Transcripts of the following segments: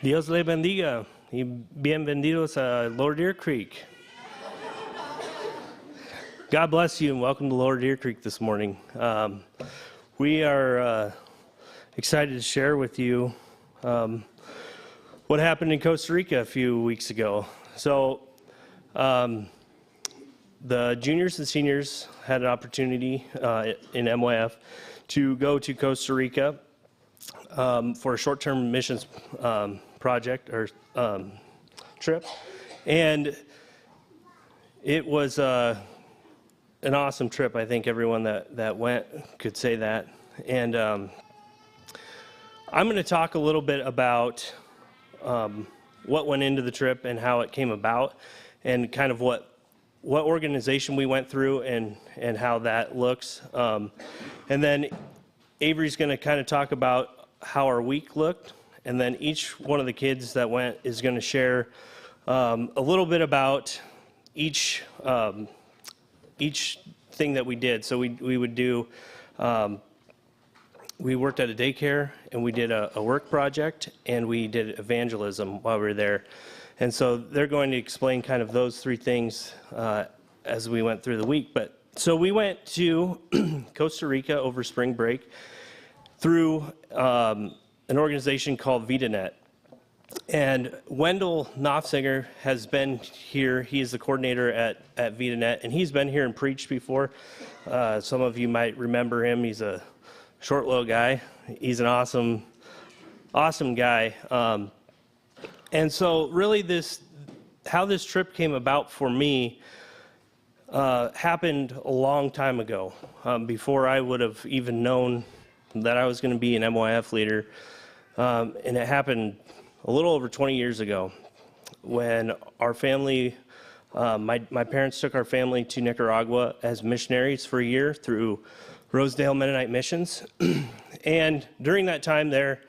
Dios le bendiga y bienvenidos a Lower Deer Creek. God bless you and welcome to Lower Deer Creek this morning. We are excited to share with you what happened in Costa Rica a few weeks ago. So the juniors and seniors had an opportunity in MYF to go to Costa Rica for a short-term missions project or trip, and it was an awesome trip. I think everyone that went could say that. And I'm going to talk a little bit about what went into the trip and how it came about, and kind of what organization we went through and how that looks. And then Avery's going to kind of talk about how our week looked, and then each one of the kids that went is going to share a little bit about each thing that we did. So we would do, we worked at a daycare, and we did a work project, and we did evangelism while we were there. And so they're going to explain kind of those three things as we went through the week. But so we went to Costa Rica over spring break through an organization called VidaNet. And Wendell Knopfsinger has been here. He is the coordinator at VidaNet, and he's been here and preached before. Some of you might remember him. He's a short little guy. He's an awesome guy. And so really how this trip came about for me happened a long time ago, before I would have even known that I was going to be an MYF leader. And it happened a little over 20 years ago when our family, my parents took our family to Nicaragua as missionaries for a year through Rosedale Mennonite Missions. And during that time there,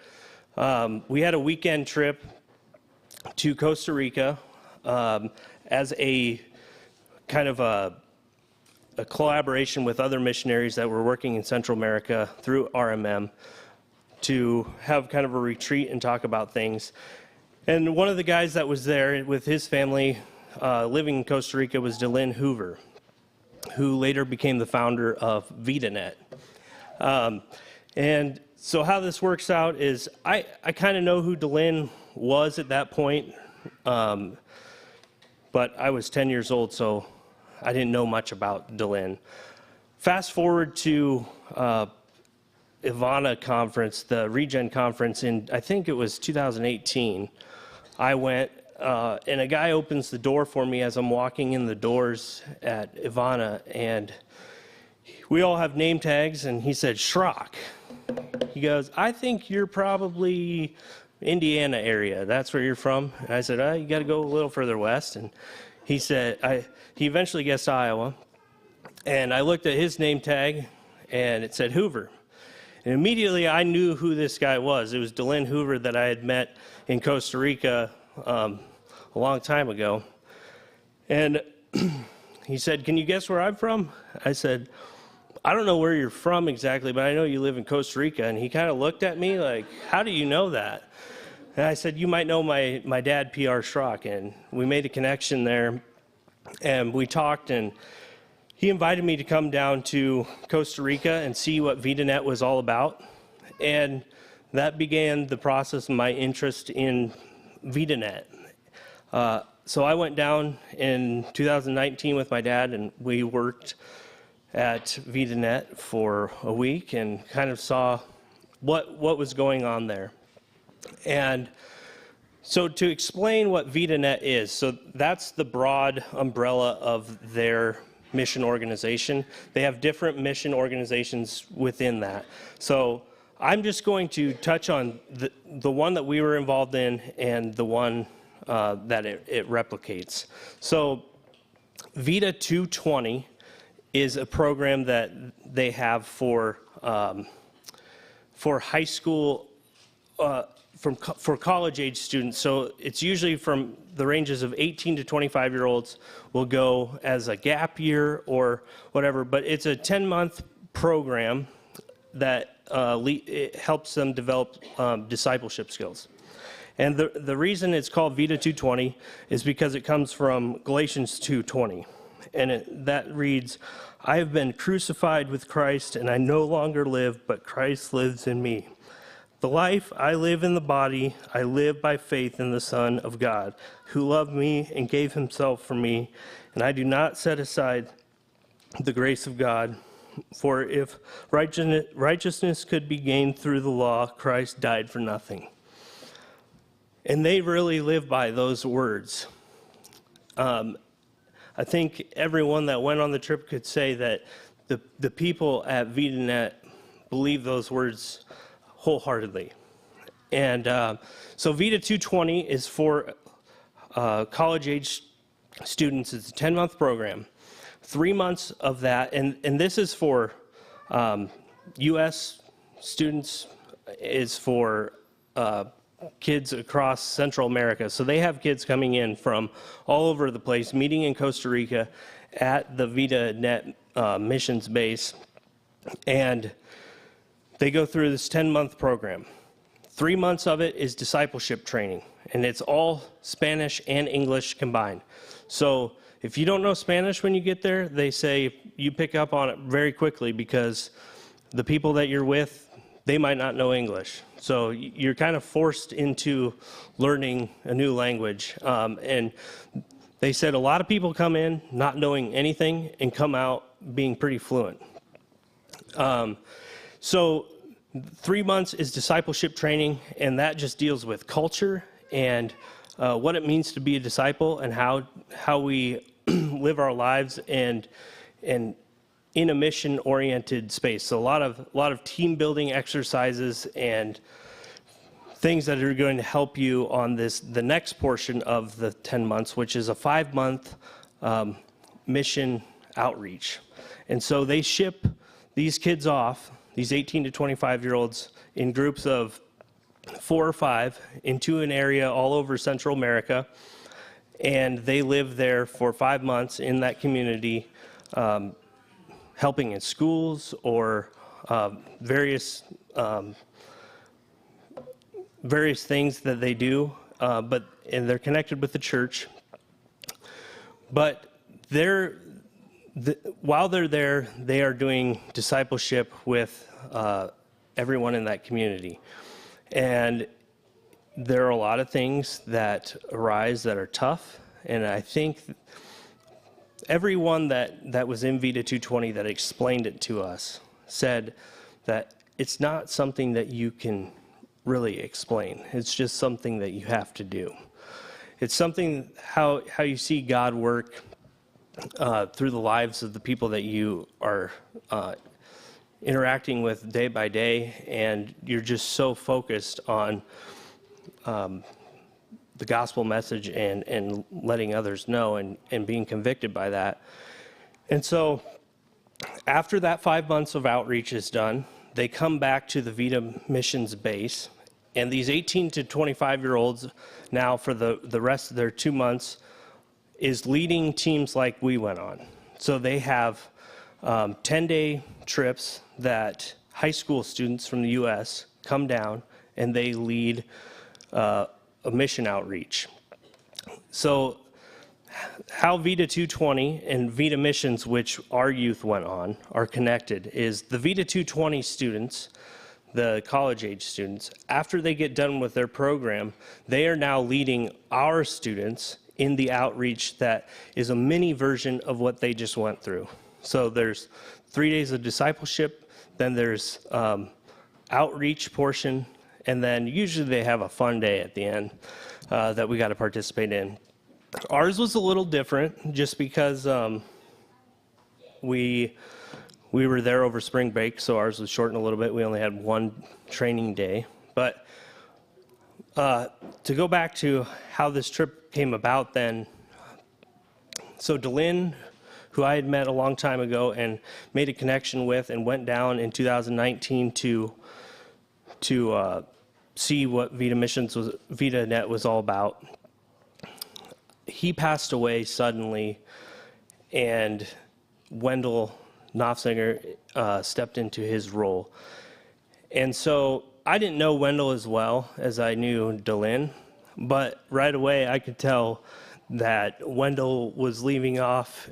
we had a weekend trip to Costa Rica as a kind of a collaboration with other missionaries that were working in Central America through RMM to have kind of a retreat and talk about things. And one of the guys that was there with his family living in Costa Rica was Delyn Hoover, who later became the founder of VidaNet. And so how this works out is I kind of know who Delyn was at that point, but I was 10 years old, so I didn't know much about Delyn. Fast forward to Ivana conference, the Regen conference in, I think it was 2018. I went, and a guy opens the door for me as I'm walking in the doors at Ivana, and we all have name tags, and he said, Schrock. He goes, I think you're probably Indiana area. That's where you're from? And I said, you got to go a little further west. And he said, he eventually guessed Iowa. And I looked at his name tag, and it said Hoover. And immediately I knew who this guy was. It was Delyn Hoover that I had met in Costa Rica a long time ago. And he said, can you guess where I'm from? I said, I don't know where you're from exactly, but I know you live in Costa Rica. And he kind of looked at me like, how do you know that? And I said, you might know my dad, P.R. Schrock. And we made a connection there, and we talked, and he invited me to come down to Costa Rica and see what VidaNet was all about. And that began the process of my interest in VidaNet. So I went down in 2019 with my dad, and we worked at VidaNet for a week and kind of saw what was going on there. And so to explain what VidaNet is, so that's the broad umbrella of their mission organization. They have different mission organizations within that. So I'm just going to touch on the one that we were involved in and the one that it replicates. So Vida 220 is a program that they have for high school, for college-age students. So it's usually from the ranges of 18 to 25-year-olds will go as a gap year or whatever, but it's a 10-month program that it helps them develop discipleship skills. And the reason it's called Vida 2:20 is because it comes from Galatians 2:20. And that reads, I have been crucified with Christ, and I no longer live, but Christ lives in me. The life I live in the body, I live by faith in the Son of God, who loved me and gave himself for me, and I do not set aside the grace of God. For if righteousness could be gained through the law, Christ died for nothing. And they really live by those words. I think everyone that went on the trip could say that the people at VidaNet believe those words wholeheartedly. And so Vida 2:20 is for college-age students. It's a 10-month program. 3 months of that, and this is for U.S. students, is for kids across Central America. So they have kids coming in from all over the place, meeting in Costa Rica at the VidaNet missions base, and they go through this 10-month program. 3 months of it is discipleship training, and it's all Spanish and English combined. So if you don't know Spanish when you get there, they say you pick up on it very quickly because the people that you're with, they might not know English. So you're kind of forced into learning a new language. And they said a lot of people come in not knowing anything and come out being pretty fluent. So 3 months is discipleship training, and that just deals with culture and what it means to be a disciple and how we live our lives and in a mission-oriented space. So a lot of team-building exercises and things that are going to help you on the next portion of the 10 months, which is a 5-month mission outreach. And so they ship these kids off, these 18 to 25-year-olds, in groups of 4 or 5 into an area all over Central America, and they live there for 5 months in that community, helping in schools or various things that they do, and they're connected with the church. But while they're there, they are doing discipleship with everyone in that community. And there are a lot of things that arise that are tough, and I think everyone that was in Vida 2:20 that explained it to us said that it's not something that you can really explain. It's just something that you have to do. It's something how you see God work through the lives of the people that you are interacting with day by day, and you're just so focused on the gospel message and letting others know and being convicted by that. And so after that 5 months of outreach is done, they come back to the Vida missions base, and these 18 to 25-year-olds now for the rest of their 2 months is leading teams like we went on. So they have 10-day trips that high school students from the U.S. come down, and they lead a mission outreach. So how Vida 2:20 and Vida Missions, which our youth went on, are connected is the Vida 2:20 students, the college-age students, after they get done with their program, they are now leading our students in the outreach that is a mini version of what they just went through. So there's 3 days of discipleship, then there's outreach portion, and then usually they have a fun day at the end that we got to participate in. Ours was a little different just because we were there over spring break, so ours was shortened a little bit. We only had one training day. But to go back to how this trip came about then, so Delynn, who I had met a long time ago and made a connection with and went down in 2019 to see what VidaNet was all about. He passed away suddenly, and Wendell Knopfsinger stepped into his role. And so I didn't know Wendell as well as I knew Delin, but right away I could tell that Wendell was leaving off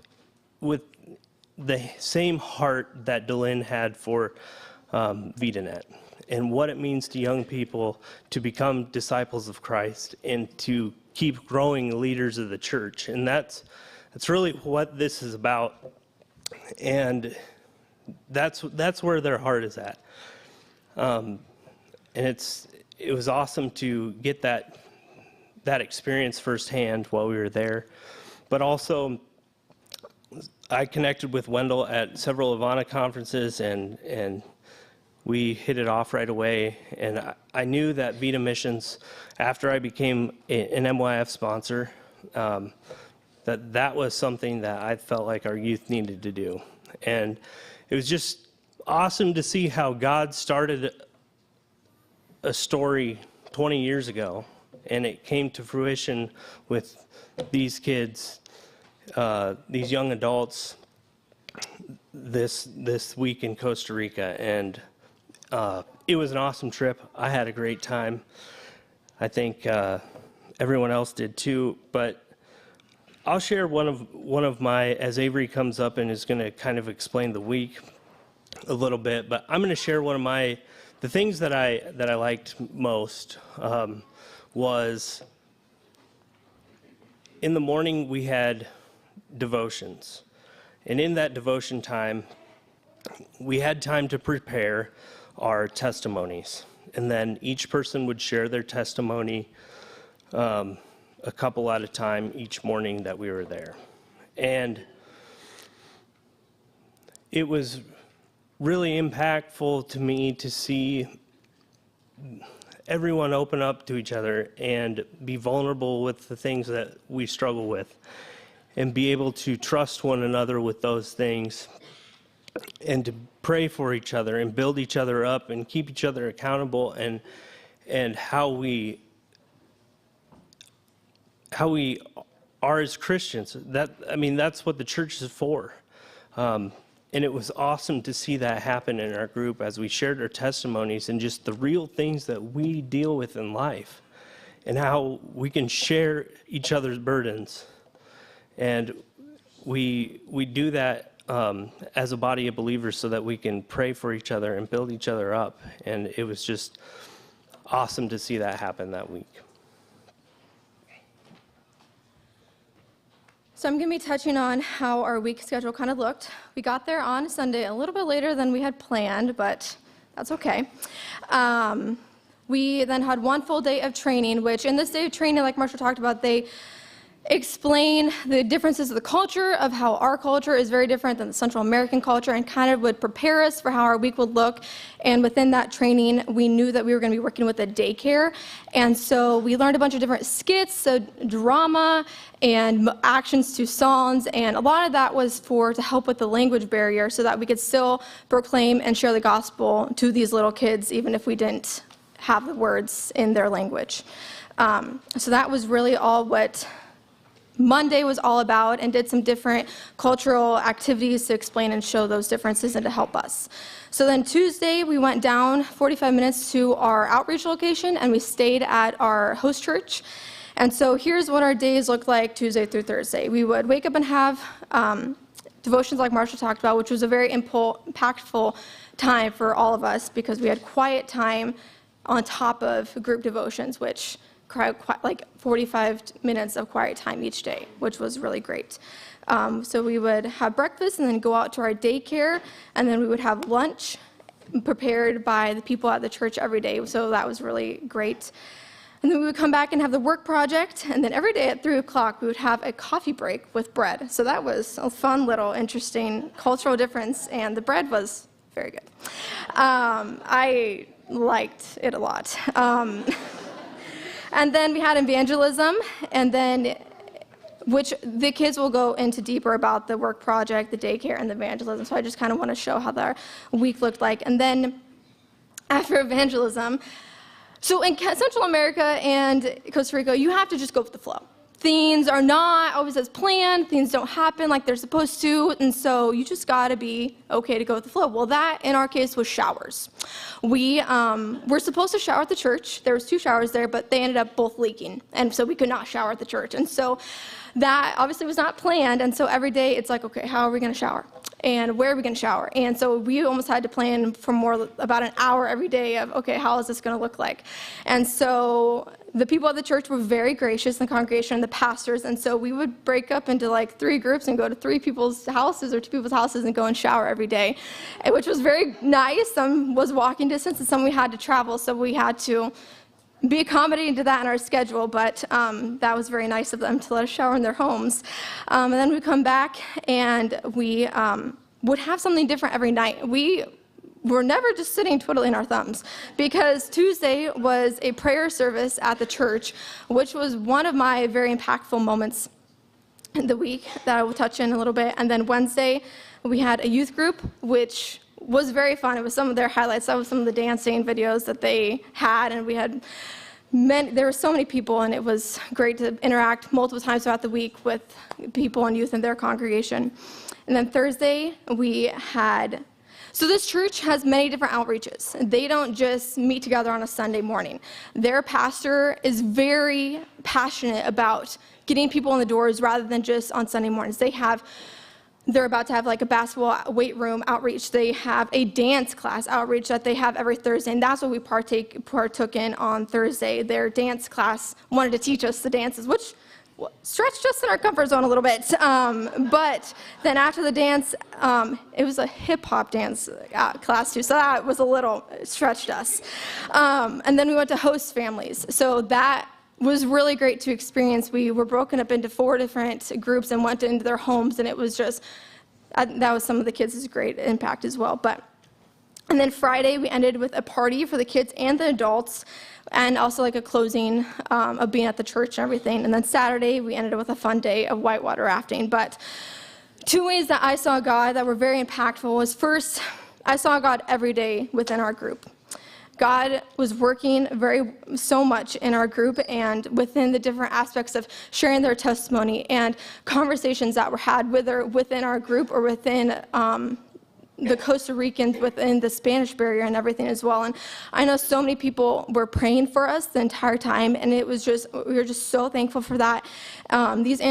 with the same heart that Delin had for VidaNet and what it means to young people to become disciples of Christ and to keep growing leaders of the church. And that's really what this is about. And that's where their heart is at. And it was awesome to get that experience firsthand while we were there. But also, I connected with Wendell at several Ivana conferences, and we hit it off right away. And I knew that Vida Missions, after I became an MYF sponsor, that was something that I felt like our youth needed to do. And it was just awesome to see how God started a story 20 years ago, and it came to fruition with these kids, these young adults, this week in Costa Rica. And it was an awesome trip. I had a great time. I think everyone else did too. But I'll share one of my, as Avery comes up and is going to kind of explain the week a little bit, but I'm going to share one of the things that I liked most was in the morning we had devotions. And in that devotion time, we had time to prepare our testimonies. And then each person would share their testimony a couple at a time each morning that we were there. And it was really impactful to me to see everyone open up to each other and be vulnerable with the things that we struggle with and be able to trust one another with those things and to pray for each other and build each other up and keep each other accountable and how we are as Christians. That's what the church is for. And it was awesome to see that happen in our group as we shared our testimonies and just the real things that we deal with in life and how we can share each other's burdens. And we do that as a body of believers so that we can pray for each other and build each other up. And it was just awesome to see that happen that week. So I'm going to be touching on how our week schedule kind of looked. We got there on Sunday a little bit later than we had planned, but that's okay. We then had one full day of training, which in this day of training, like Marshall talked about, they explain the differences of the culture, of how our culture is very different than the Central American culture, and kind of would prepare us for how our week would look. And within that training, we knew that we were going to be working with a daycare. And so we learned a bunch of different skits, so drama and actions to songs, and a lot of that was to help with the language barrier so that we could still proclaim and share the gospel to these little kids, even if we didn't have the words in their language. So that was really all what Monday was all about, and did some different cultural activities to explain and show those differences and to help us. So then Tuesday, we went down 45 minutes to our outreach location, and we stayed at our host church. And so here's what our days looked like Tuesday through Thursday. We would wake up and have devotions like Marshall talked about, which was a very impactful time for all of us because we had quiet time on top of group devotions, which like 45 minutes of quiet time each day, which was really great. So we would have breakfast and then go out to our daycare, and then we would have lunch prepared by the people at the church every day. So that was really great. And then we would come back and have the work project, and then every day at 3 o'clock we would have a coffee break with bread. So that was a fun little interesting cultural difference, and the bread was very good. I liked it a lot. And then we had evangelism, and then which the kids will go into deeper about the work project, the daycare, and the evangelism. So I just kind of want to show how their week looked like. And then after evangelism, so in Central America and Costa Rica, you have to just go with the flow. things are not always as planned, things don't happen like they're supposed to, and so you just gotta be okay to go with the flow. Well, that in our case was showers. We were supposed to shower at the church. There was 2 showers there, but they ended up both leaking, and so we could not shower at the church. And so that obviously was not planned, and so every day it's like, okay, how are we gonna shower? And where are we gonna shower? And so we almost had to plan for about an hour every day of, okay, how is this gonna look like? And so the people at the church were very gracious in the congregation and the pastors, and so we would break up into like 3 groups and go to 3 people's houses or 2 people's houses and go and shower every day, which was very nice. Some was walking distance and some we had to travel, so we had to be accommodating to that in our schedule, but that was very nice of them to let us shower in their homes. And then we come back and we would have something different every night. We were never just sitting twiddling our thumbs, because Tuesday was a prayer service at the church, which was one of my very impactful moments in the week that I will touch in a little bit. And then Wednesday, we had a youth group, which was very fun. It was some of their highlights. That was some of the dancing videos that they had, and we had there were so many people, and it was great to interact multiple times throughout the week with people and youth in their congregation. And then Thursday, we had, so this church has many different outreaches. They don't just meet together on a Sunday morning. Their pastor is very passionate about getting people in the doors rather than just on Sunday mornings. They're about to have like a basketball weight room outreach. They have a dance class outreach that they have every Thursday, and that's what we partook in on Thursday. Their dance class wanted to teach us the dances, which stretched us in our comfort zone a little bit. But then after the dance, it was a hip-hop dance class too, so that was a little, stretched us. And then we went to host families. So that was really great to experience. We were broken up into 4 different groups and went into their homes, and it was just, that was some of the kids' great impact as well. And then Friday, we ended with a party for the kids and the adults, and also like a closing of being at the church and everything. And then Saturday, we ended with a fun day of whitewater rafting. But 2 ways that I saw God that were very impactful was, first, I saw God every day within our group. God was working so much in our group and within the different aspects of sharing their testimony and conversations that were had, whether within our group or within the Costa Ricans, within the Spanish barrier and everything as well. And I know so many people were praying for us the entire time, and it was just, we were just so thankful for that. These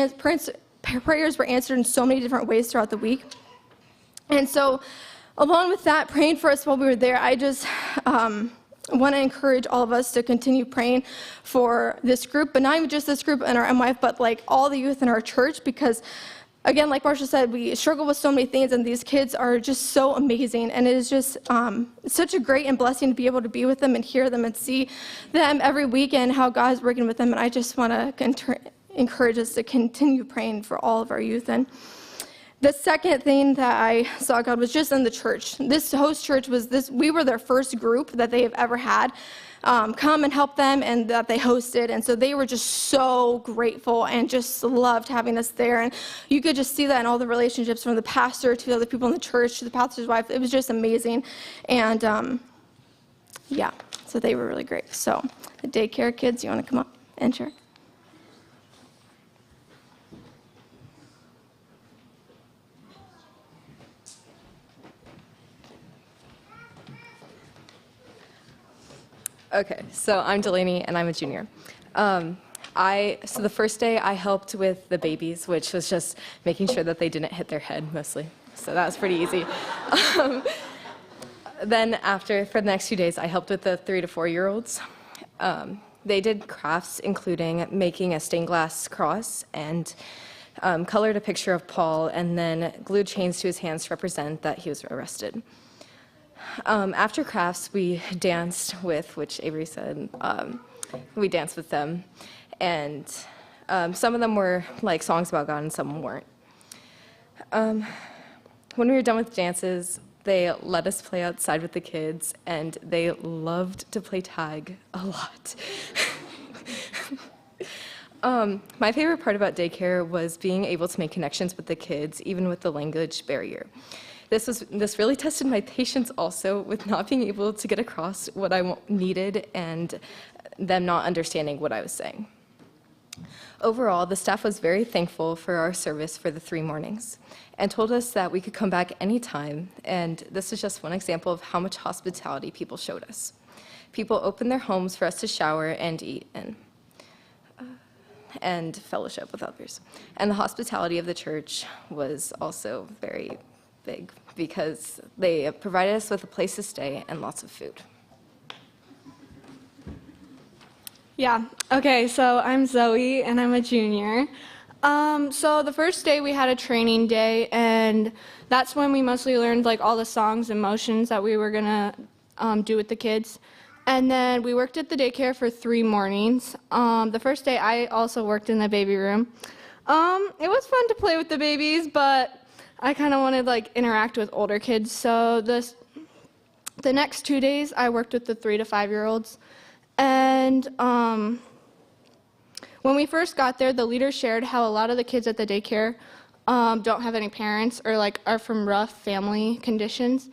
prayers were answered in so many different ways throughout the week. And so, along with that, praying for us while we were there, I just want to encourage all of us to continue praying for this group, but not even just this group and our MYF, but like all the youth in our church, because again, like Marsha said, we struggle with so many things, and these kids are just so amazing, and it is just such a great and blessing to be able to be with them and hear them and see them every week and how God is working with them. And I just want to encourage us to continue praying for all of our youth. And the second thing that I saw God was just in the church. This host church we were their first group that they have ever had come and help them, and that they hosted. And so they were just so grateful and just loved having us there. And you could just see that in all the relationships, from the pastor to the other people in the church to the pastor's wife. It was just amazing. And yeah, so they were really great. So the daycare kids, you want to come up and share? Okay, so I'm Delaney, and I'm a junior. So the first day I helped with the babies, which was just making sure that they didn't hit their head mostly. So that was pretty easy. Then for the next few days, I helped with the 3 to 4-year-olds. They did crafts, including making a stained glass cross, and colored a picture of Paul, and then glued chains to his hands to represent that he was arrested. After crafts, we danced with, which Avery said, we danced with them. And some of them were like songs about God and some weren't. When we were done with dances, they let us play outside with the kids, and they loved to play tag a lot. My favorite part about daycare was being able to make connections with the kids, even with the language barrier. This really tested my patience also, with not being able to get across what I needed and them not understanding what I was saying. Overall, the staff was very thankful for our service for the 3 mornings and told us that we could come back anytime, and this is just one example of how much hospitality people showed us. People opened their homes for us to shower and eat in, and fellowship with others. And the hospitality of the church was also very big because they provided us with a place to stay and lots of food. Yeah, okay, so I'm Zoe, and I'm a junior. So the first day we had a training day, and that's when we mostly learned like all the songs and motions that we were gonna do with the kids. And then we worked at the daycare for 3 mornings. The first day I also worked in the baby room. It was fun to play with the babies, but I kind of wanted like interact with older kids. So the next 2 days I worked with the 3 to 5-year-olds. And when we first got there, the leader shared how a lot of the kids at the daycare don't have any parents or like are from rough family conditions,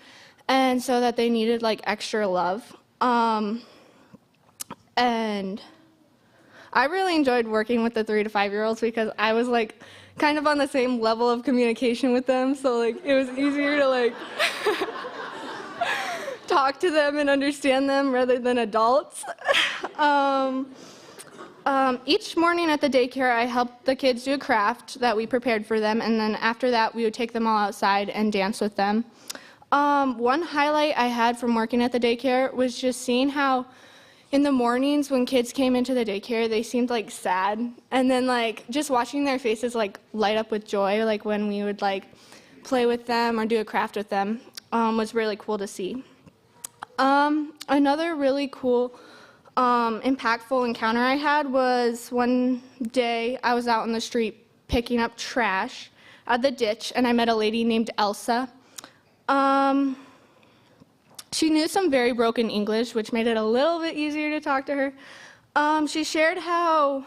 and so that they needed like extra love. And I really enjoyed working with the 3 to 5-year-olds because I was like kind of on the same level of communication with them, so like it was easier to like talk to them and understand them rather than adults. Each morning at the daycare, I helped the kids do a craft that we prepared for them, and then after that, we would take them all outside and dance with them. One highlight I had from working at the daycare was just seeing how in the mornings when kids came into the daycare, they seemed like sad, and then like just watching their faces like light up with joy, like when we would like play with them or do a craft with them, was really cool to see. Another really cool, impactful encounter I had was one day I was out on the street picking up trash at the ditch, and I met a lady named Elsa. She knew some very broken English, which made it a little bit easier to talk to her. She shared how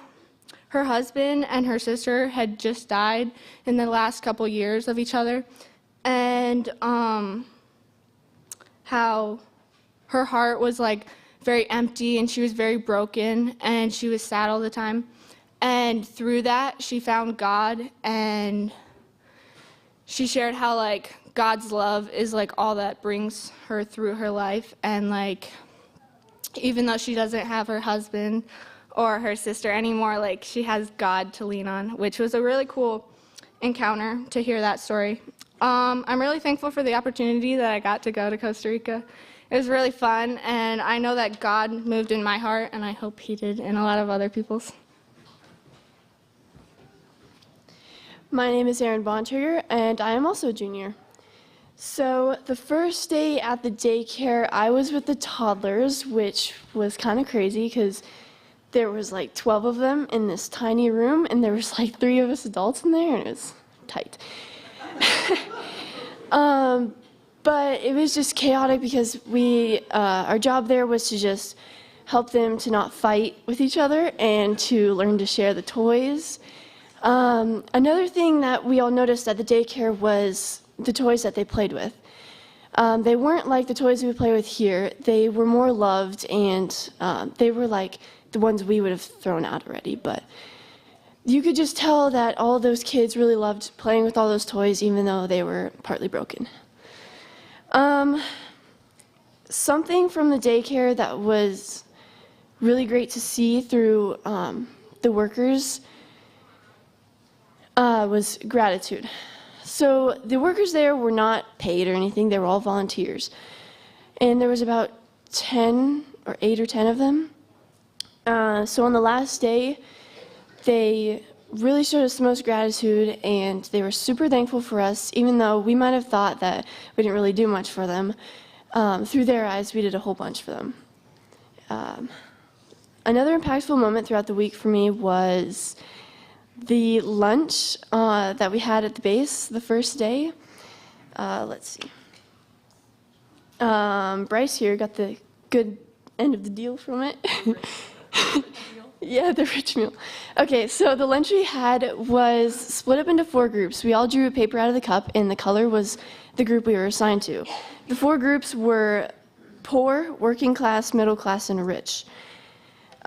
her husband and her sister had just died in the last couple years of each other, and how her heart was like very empty and she was very broken and she was sad all the time. And through that, she found God, and she shared how like God's love is like all that brings her through her life, and like even though she doesn't have her husband or her sister anymore, like she has God to lean on, which was a really cool encounter to hear that story. I'm really thankful for the opportunity that I got to go to Costa Rica. It was really fun, and I know that God moved in my heart, and I hope he did in a lot of other people's. My name is Erin Bontrager, and I am also a junior. So the first day at the daycare, I was with the toddlers, which was kind of crazy because there was like 12 of them in this tiny room, and there was like 3 of us adults in there, and it was tight. But it was just chaotic because our job there was to just help them to not fight with each other and to learn to share the toys. Another thing that we all noticed at the daycare was the toys that they played with. They weren't like the toys we play with here. They were more loved, and they were like the ones we would have thrown out already. But you could just tell that all those kids really loved playing with all those toys, even though they were partly broken. Something from the daycare that was really great to see through the workers was gratitude. So the workers there were not paid or anything, they were all volunteers. And there was about 8 or 10 of them. So on the last day, they really showed us the most gratitude, and they were super thankful for us, even though we might have thought that we didn't really do much for them. Through their eyes, we did a whole bunch for them. Another impactful moment throughout the week for me was the lunch that we had at the base the first day. Let's see. Bryce here got the good end of the deal from it. Yeah, the rich meal. Okay, so the lunch we had was split up into 4 groups. We all drew a paper out of the cup, and the color was the group we were assigned to. The 4 groups were poor, working class, middle class, and rich.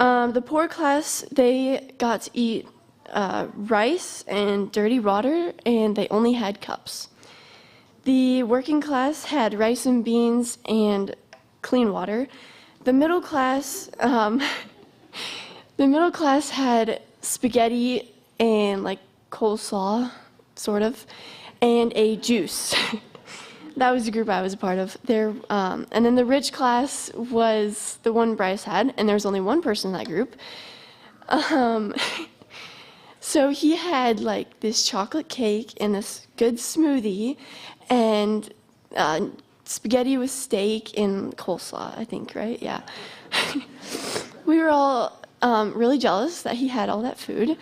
The poor class, they got to eat rice and dirty water, and they only had cups. The working class had rice and beans and clean water. The middle class, had spaghetti and like coleslaw, sort of, and a juice. That was the group I was a part of. And then the rich class was the one Bryce had, and there was only one person in that group. So he had like this chocolate cake and this good smoothie, and spaghetti with steak and coleslaw, I think, right? Yeah. We were all really jealous that he had all that food.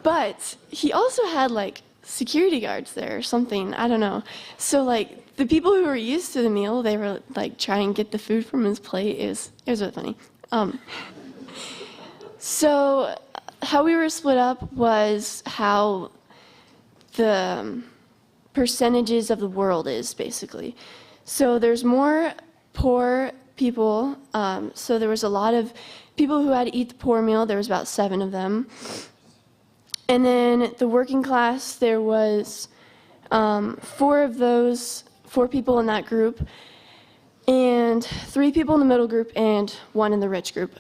But he also had like security guards there or something, I don't know. So like the people who were used to the meal, they were like trying to get the food from his plate. It was really funny. So how we were split up was how the percentages of the world is, basically. So there's more poor people. So there was a lot of people who had to eat the poor meal. There was about 7 of them. And then the working class, there was 4 of those, 4 people in that group, and 3 people in the middle group and 1 in the rich group.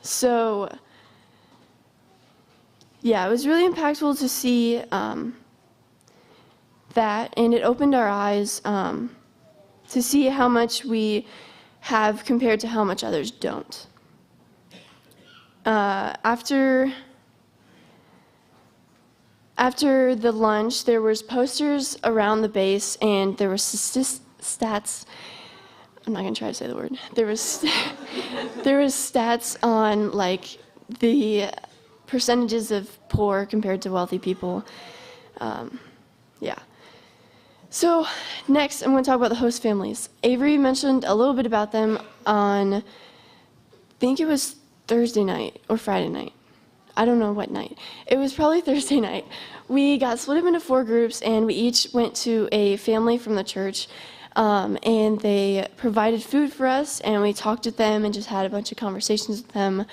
So yeah, it was really impactful to see that, and it opened our eyes to see how much we have compared to how much others don't. After the lunch, there was posters around the base, and there was stats. I'm not gonna try to say the word. There was stats on like the percentages of poor compared to wealthy people. Yeah. So next, I'm going to talk about the host families. Avery mentioned a little bit about them on, I think it was Thursday night or Friday night. I don't know what night. It was probably Thursday night. We got split up into 4 groups, and we each went to a family from the church, and they provided food for us, and we talked with them and just had a bunch of conversations with them.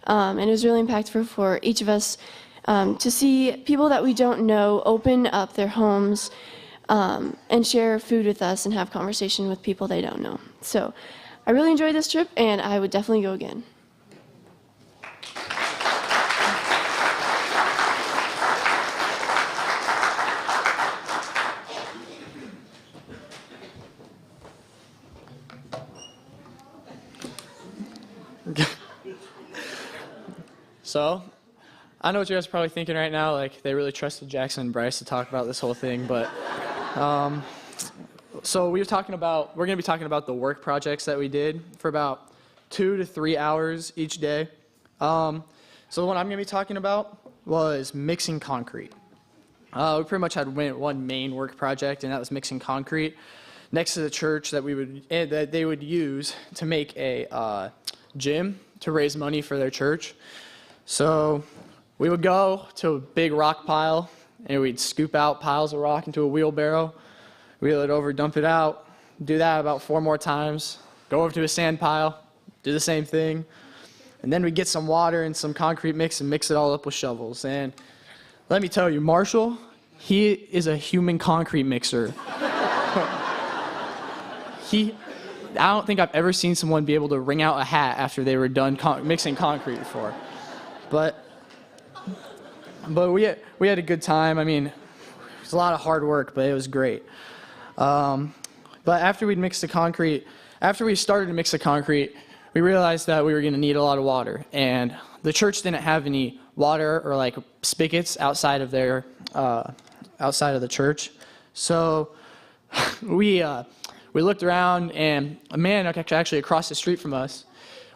And it was really impactful for each of us to see people that we don't know open up their homes and share food with us and have conversation with people they don't know. So I really enjoyed this trip, and I would definitely go again. So, I know what you guys are probably thinking right now, like they really trusted Jackson and Bryce to talk about this whole thing, but so we're going to be talking about the work projects that we did for about 2 to 3 hours each day. So the one I'm going to be talking about was mixing concrete. We pretty much had one main work project, and that was mixing concrete next to the church that they would use to make a gym to raise money for their church. So we would go to a big rock pile, and we'd scoop out piles of rock into a wheelbarrow, wheel it over, dump it out, do that about 4 more times, go over to a sand pile, do the same thing, and then we'd get some water and some concrete mix and mix it all up with shovels. And let me tell you, Marshall, he is a human concrete mixer. I don't think I've ever seen someone be able to wring out a hat after they were done mixing concrete before. But we had a good time. I mean, it was a lot of hard work, but it was great. But after we started to mix the concrete, we realized that we were going to need a lot of water, and the church didn't have any water or like spigots outside of the church. So we looked around, and a man actually across the street from us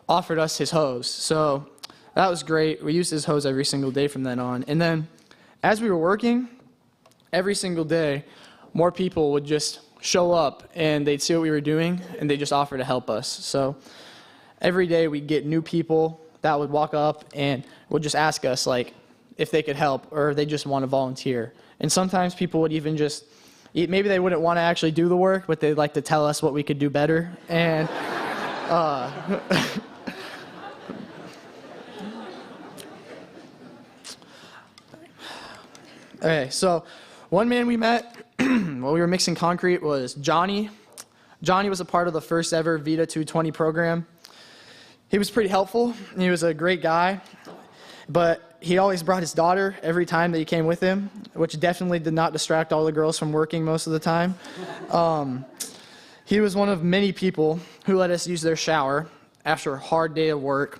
offered us his hose. So that was great. We used his hose every single day from then on. And then as we were working, every single day, more people would just show up, and they'd see what we were doing, and they just offer to help us. So every day we'd get new people that would walk up and would just ask us like if they could help, or they just want to volunteer. And sometimes people would even just, maybe they wouldn't want to actually do the work, but they'd like to tell us what we could do better. And Okay, so one man we met while we were mixing concrete was Johnny. Johnny was a part of the first ever Vita 220 program. He was pretty helpful. He was a great guy, but he always brought his daughter every time that he came with him, which definitely did not distract all the girls from working most of the time. He was one of many people who let us use their shower after a hard day of work,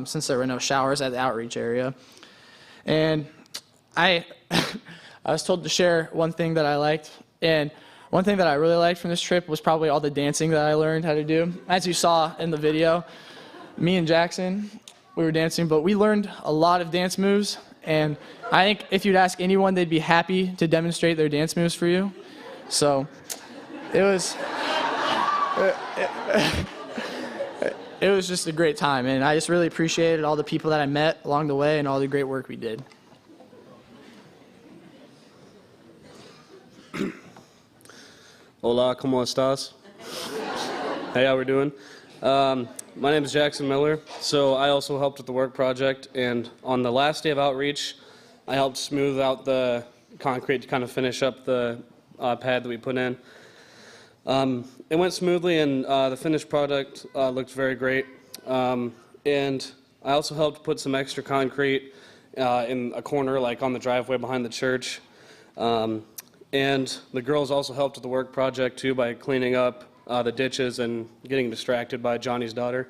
since there were no showers at the outreach area. And I was told to share one thing that I liked, and one thing that I really liked from this trip was probably all the dancing that I learned how to do. As you saw in the video, me and Jackson, we were dancing, but we learned a lot of dance moves, and I think if you'd ask anyone, they'd be happy to demonstrate their dance moves for you. So it was it was just a great time, and I just really appreciated all the people that I met along the way and all the great work we did. Hola, ¿cómo estás? Hey, how we doing? My name is Jackson Miller. So I also helped with the work project, and on the last day of outreach, I helped smooth out the concrete to kind of finish up the pad that we put in. It went smoothly, and the finished product looked very great. And I also helped put some extra concrete in a corner, like on the driveway behind the church. And the girls also helped with the work project too by cleaning up the ditches and getting distracted by Johnny's daughter.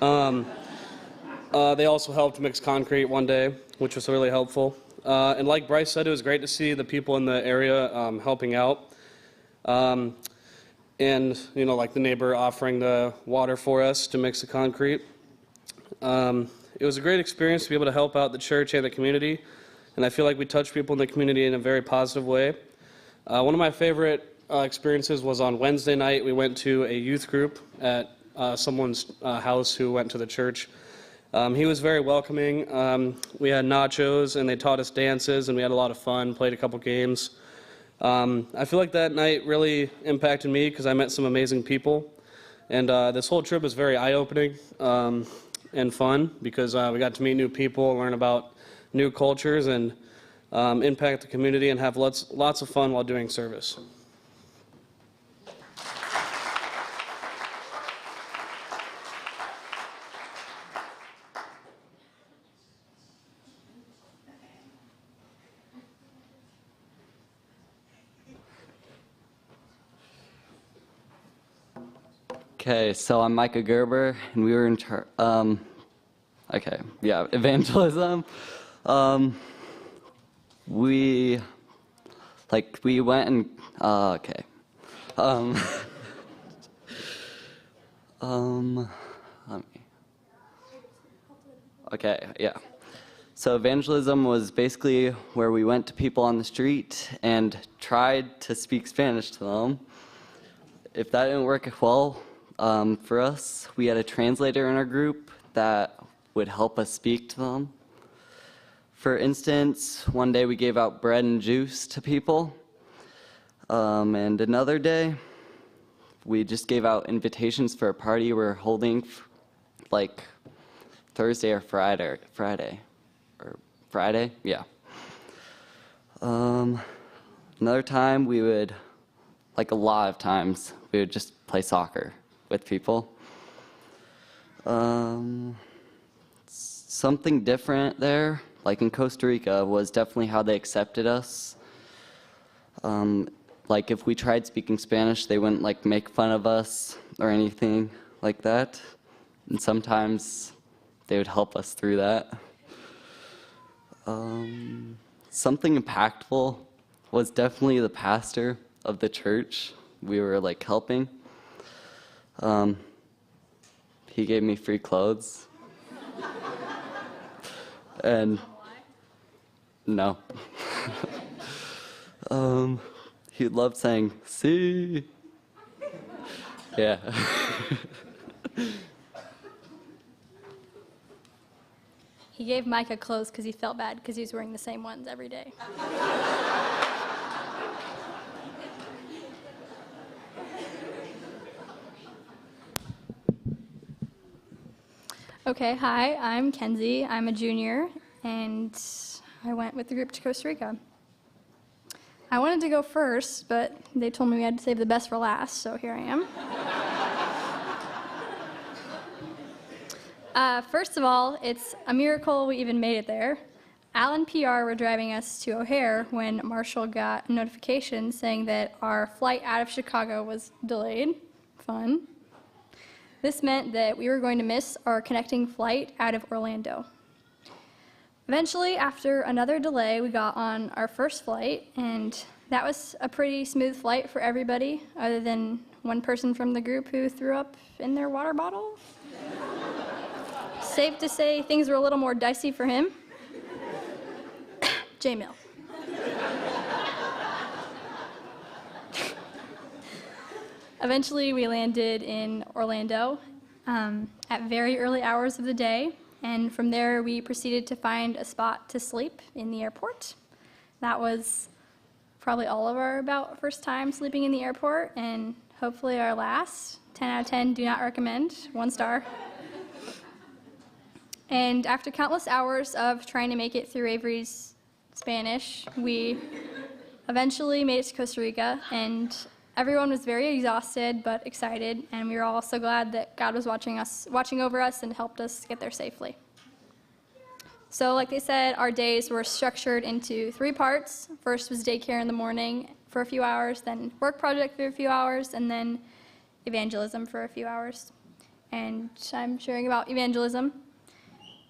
They also helped mix concrete one day, which was really helpful. And like Bryce said, it was great to see the people in the area helping out. And, you know, like the neighbor offering the water for us to mix the concrete. It was a great experience to be able to help out the church and the community. And I feel like we touched people in the community in a very positive way. One of my favorite experiences was on Wednesday night. We went to a youth group at someone's house who went to the church. He was very welcoming. We had nachos, and they taught us dances, and we had a lot of fun, played a couple games. I feel like that night really impacted me because I met some amazing people. And this whole trip was very eye-opening and fun because we got to meet new people, learn about new cultures, and impact the community and have lots of fun while doing service. Okay, so I'm Micah Gerber, and we were in evangelism. We went and, So evangelism was basically where we went to people on the street and tried to speak Spanish to them. If that didn't work well for us, we had a translator in our group that would help us speak to them. For instance, one day we gave out bread and juice to people, and another day we just gave out invitations for a party we're holding like Thursday or Friday, yeah. Another time we would, like a lot of times, we would just play soccer with people. Something different there, like in Costa Rica, was definitely how they accepted us. Like if we tried speaking Spanish, they wouldn't like make fun of us or anything like that. And sometimes they would help us through that. Something impactful was definitely the pastor of the church we were like helping. He gave me free clothes. And no. He loved saying, "See." Yeah. He gave Micah clothes because he felt bad because he was wearing the same ones every day. Okay, hi, I'm Kenzie. I'm a junior, and I went with the group to Costa Rica. I wanted to go first, but they told me we had to save the best for last, so here I am. First of all, it's a miracle we even made it there. Al and PR were driving us to O'Hare when Marshall got a notification saying that our flight out of Chicago was delayed. Fun. This meant that we were going to miss our connecting flight out of Orlando. Eventually, after another delay, we got on our first flight, and that was a pretty smooth flight for everybody, other than one person from the group who threw up in their water bottle. Safe to say things were a little more dicey for him. J-Mill. Eventually, we landed in Orlando at very early hours of the day, and from there, we proceeded to find a spot to sleep in the airport. That was probably all of our about first time sleeping in the airport, and hopefully our last. 10 out of 10, do not recommend, 1 star. And after countless hours of trying to make it through Avery's Spanish, we eventually made it to Costa Rica, and everyone was very exhausted but excited, and we were all so glad that God was watching over us and helped us get there safely. So like they said, our days were structured into 3 parts. First was daycare in the morning for a few hours, then work project for a few hours, and then evangelism for a few hours. And I'm sharing about evangelism.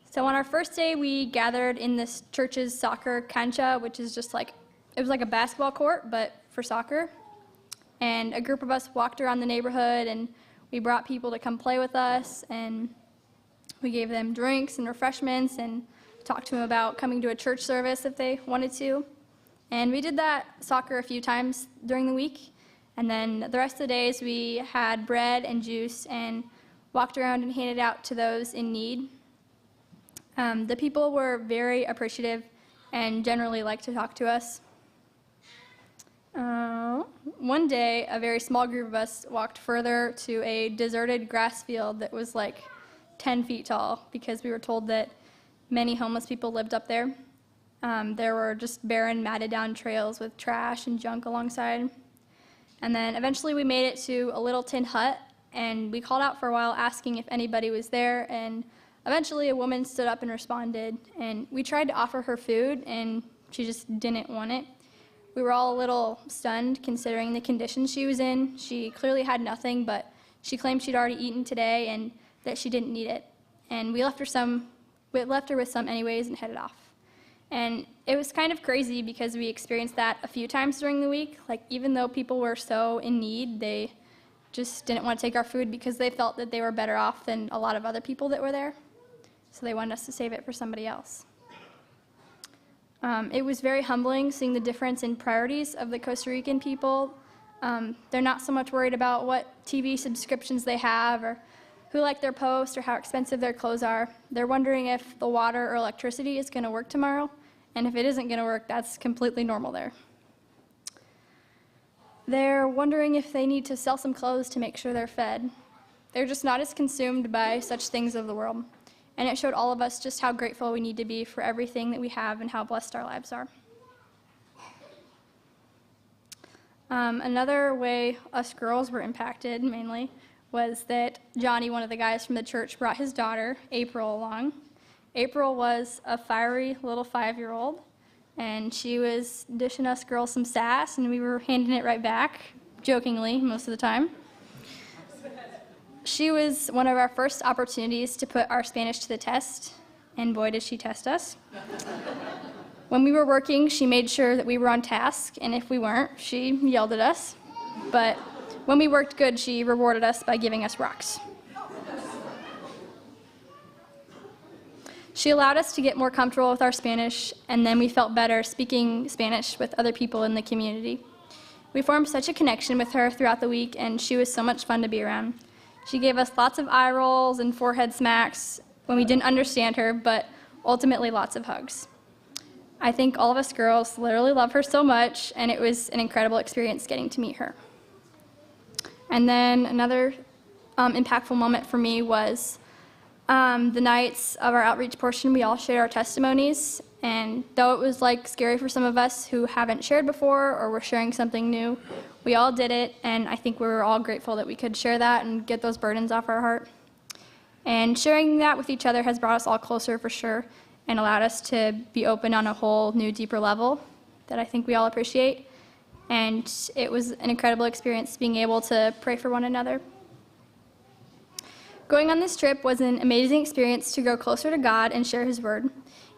So on our first day, we gathered in this church's soccer cancha, which is just like, it was like a basketball court, but for soccer. And a group of us walked around the neighborhood, and we brought people to come play with us, and we gave them drinks and refreshments and talked to them about coming to a church service if they wanted to. And we did that soccer a few times during the week. And then the rest of the days, we had bread and juice and walked around and handed out to those in need. The people were very appreciative and generally liked to talk to us. One day, a very small group of us walked further to a deserted grass field that was like 10 feet tall because we were told that many homeless people lived up there. There were just barren, matted down trails with trash and junk alongside. And then eventually we made it to a little tin hut, and we called out for a while asking if anybody was there, and eventually a woman stood up and responded, and we tried to offer her food, and she just didn't want it. We were all a little stunned considering the condition she was in. She clearly had nothing, but she claimed she'd already eaten today and that she didn't need it. And we left her with some anyways and headed off. And it was kind of crazy because we experienced that a few times during the week. Like, even though people were so in need, they just didn't want to take our food because they felt that they were better off than a lot of other people that were there. So they wanted us to save it for somebody else. It was very humbling seeing the difference in priorities of the Costa Rican people. They're not so much worried about what TV subscriptions they have or who like their posts or how expensive their clothes are. They're wondering if the water or electricity is going to work tomorrow, and if it isn't going to work, that's completely normal there. They're wondering if they need to sell some clothes to make sure they're fed. They're just not as consumed by such things of the world. And it showed all of us just how grateful we need to be for everything that we have and how blessed our lives are. Another way us girls were impacted, mainly, was that Johnny, one of the guys from the church, brought his daughter, April, along. April was a fiery little 5-year-old, and she was dishing us girls some sass, and we were handing it right back, jokingly, most of the time. She was one of our first opportunities to put our Spanish to the test, and boy, did she test us. When we were working, she made sure that we were on task, and if we weren't, she yelled at us. But when we worked good, she rewarded us by giving us rocks. She allowed us to get more comfortable with our Spanish, and then we felt better speaking Spanish with other people in the community. We formed such a connection with her throughout the week, and she was so much fun to be around. She gave us lots of eye rolls and forehead smacks when we didn't understand her, but ultimately lots of hugs. I think all of us girls literally love her so much, and it was an incredible experience getting to meet her. And then another impactful moment for me was The nights of our outreach portion, we all shared our testimonies, and though it was scary for some of us who haven't shared before or were sharing something new, we all did it, and I think we were all grateful that we could share that and get those burdens off our heart. And sharing that with each other has brought us all closer for sure and allowed us to be open on a whole new, deeper level that I think we all appreciate. And it was an incredible experience being able to pray for one another. Going on this trip was an amazing experience to grow closer to God and share His Word.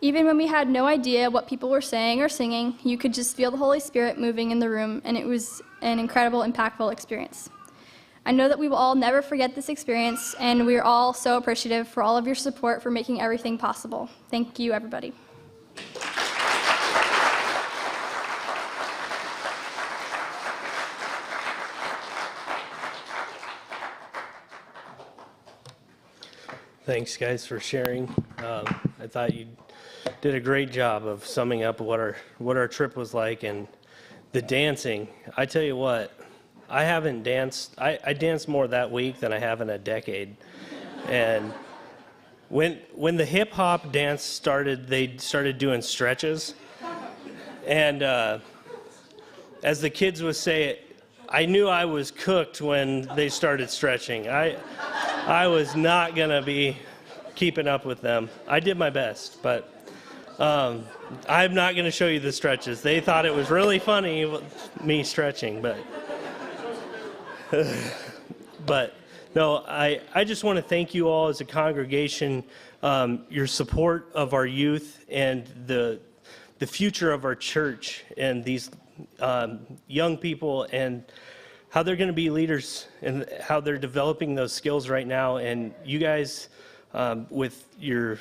Even when we had no idea what people were saying or singing, you could just feel the Holy Spirit moving in the room, and it was an incredible, impactful experience. I know that we will all never forget this experience, and we are all so appreciative for all of your support for making everything possible. Thank you, everybody. Thanks, guys, for sharing. I thought you did a great job of summing up what our trip was like, and the dancing. I tell you what, I haven't danced. I danced more that week than I have in a decade. And when the hip hop dance started, they started doing stretches. And as the kids would say, I knew I was cooked when they started stretching. I was not going to be keeping up with them. I did my best, but I'm not going to show you the stretches. They thought it was really funny, me stretching, but no, I just want to thank you all as a congregation, your support of our youth and the future of our church and these young people and how they're going to be leaders and how they're developing those skills right now. And you guys, with your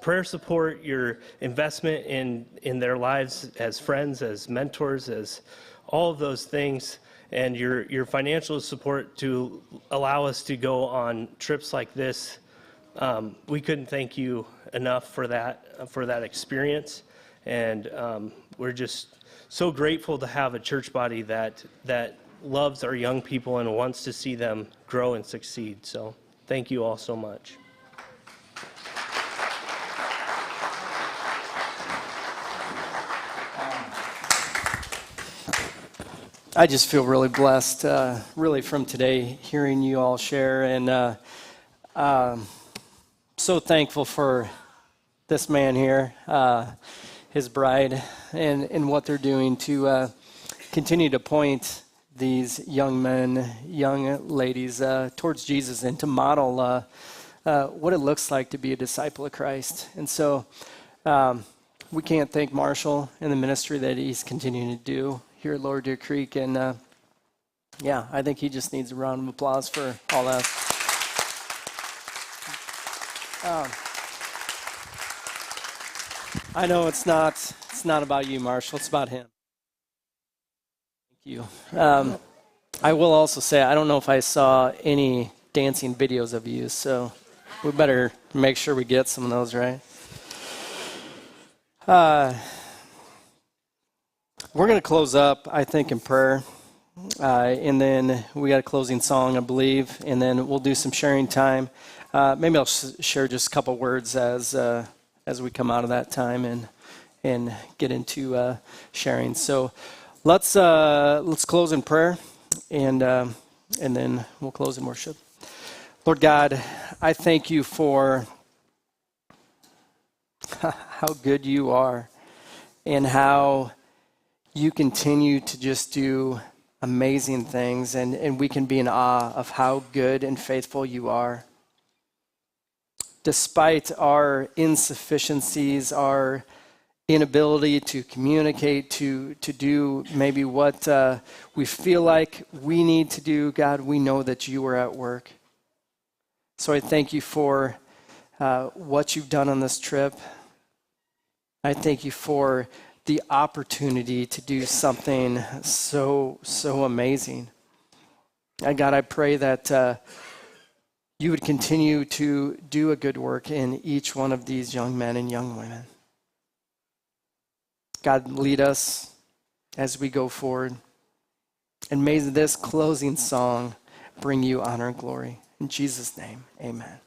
prayer support, your investment in their lives as friends, as mentors, as all of those things, and your financial support to allow us to go on trips like this, we couldn't thank you enough for that experience. And we're just so grateful to have a church body that loves our young people and wants to see them grow and succeed. So thank you all so much. I just feel really blessed, really from today, hearing you all share, and so thankful for this man here, his bride, and what they're doing to continue to point these young men, young ladies towards Jesus and to model what it looks like to be a disciple of Christ. And so we can't thank Marshall and the ministry that he's continuing to do here at Lower Deer Creek. And I think he just needs a round of applause for all that. I know it's not about you, Marshall. It's about him. You. I will also say, I don't know if I saw any dancing videos of you, so we better make sure we get some of those, right? We're going to close up, I think, in prayer, and then we got a closing song, I believe, and then we'll do some sharing time. Maybe I'll share just a couple words as we come out of that time and get into sharing. So let's close in prayer, and then we'll close in worship. Lord God, I thank you for how good you are and how you continue to just do amazing things, and we can be in awe of how good and faithful you are. Despite our insufficiencies, our inability to communicate, to do maybe what we feel like we need to do, God, we know that you are at work. So I thank you for what you've done on this trip. I thank you for the opportunity to do something so amazing. And God, I pray that you would continue to do a good work in each one of these young men and young women. God, lead us as we go forward. And may this closing song bring you honor and glory. In Jesus' name, amen.